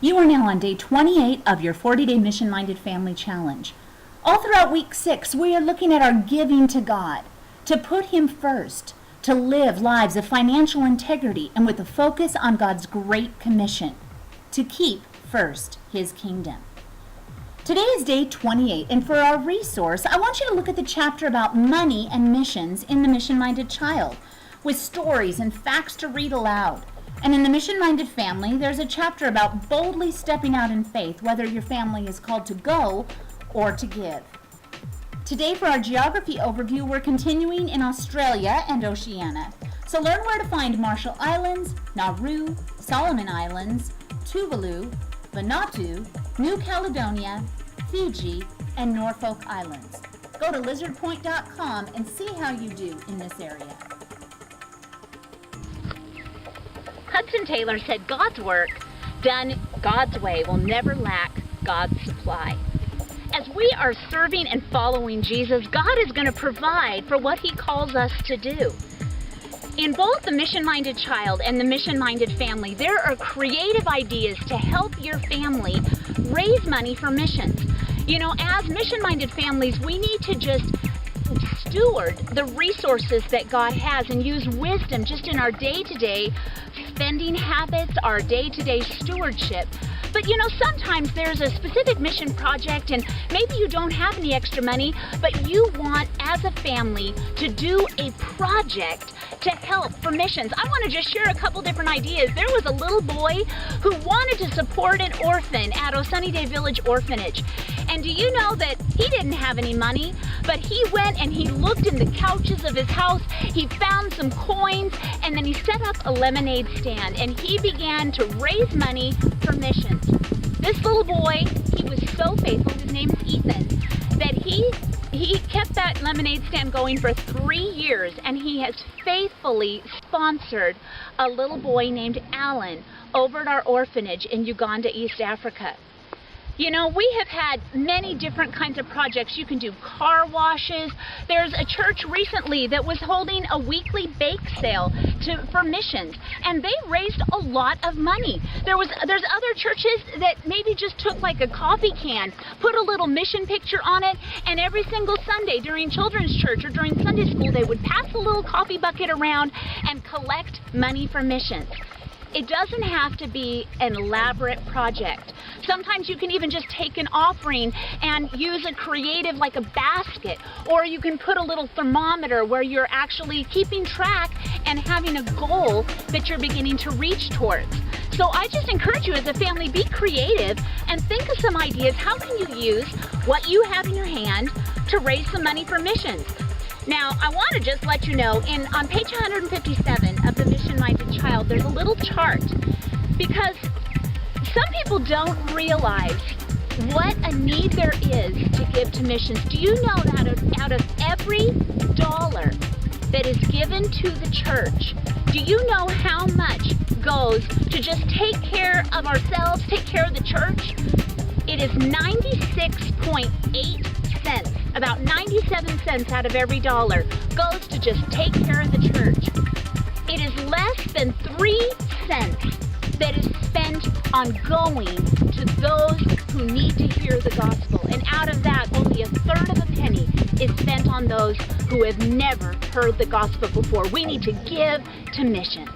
You are now on day 28 of your 40-day Mission-Minded Family Challenge. All throughout week 6, we are looking at our giving to God, to put Him first, to live lives of financial integrity and with a focus on God's Great Commission, to keep first His kingdom. Today is day 28, and for our resource, I want you to look at the chapter about money and missions in the Mission-Minded Child, with stories and facts to read aloud. And in the Mission-Minded Family, there's a chapter about boldly stepping out in faith, whether your family is called to go or to give. Today for our geography overview, we're continuing in Australia and Oceania. So learn where to find Marshall Islands, Nauru, Solomon Islands, Tuvalu, Vanuatu, New Caledonia, Fiji, and Norfolk Islands. Go to lizardpoint.com and see how you do in this area. Hudson Taylor said God's work, done God's way, will never lack God's supply. As we are serving and following Jesus, God is going to provide for what He calls us to do. In both the Mission-Minded Child and the Mission-Minded Family, there are creative ideas to help your family raise money for missions. You know, as mission-minded families, we need to just steward the resources that God has and use wisdom just in our day-to-day spending habits, our day-to-day stewardship. But you know, sometimes there's a specific mission project and maybe you don't have any extra money, but you want, as a family, to do a project to help for missions. I want to just share a couple different ideas. There was a little boy who wanted to support an orphan at Sunny Day Village Orphanage. And do you know that he didn't have any money, but he went and he looked in the couches of his house, he found some coins, and then he set up a lemonade stand and he began to raise money for missions. This little boy, he was so faithful, his name is Ethan, that he kept that lemonade stand going for 3 years, and he has faithfully sponsored a little boy named Alan over at our orphanage in Uganda, East Africa. You know, we have had many different kinds of projects. You can do car washes. There's a church recently that was holding a weekly bake sale for missions, and they raised a lot of money. There's other churches that maybe just took like a coffee can, put a little mission picture on it, and every single Sunday during children's church or during Sunday school, they would pass a little coffee bucket around and collect money for missions. It doesn't have to be an elaborate project. Sometimes you can even just take an offering and use a creative, like a basket, or you can put a little thermometer where you're actually keeping track and having a goal that you're beginning to reach towards. So I just encourage you as a family, be creative and think of some ideas. How can you use what you have in your hand to raise some money for missions? Now, I want to just let you know, on page 157 of the Mission-Minded Child, there's a little chart, because some people don't realize what a need there is to give to missions. Do you know that out of every dollar that is given to the church, do you know how much goes to just take care of ourselves, take care of the church? It is 96.8 cents. About 97 cents out of every dollar goes to just take care of the church. It is less than 3 cents that is spent on going to those who need to hear the gospel. And out of that, only a third of a penny is spent on those who have never heard the gospel before. We need to give to missions.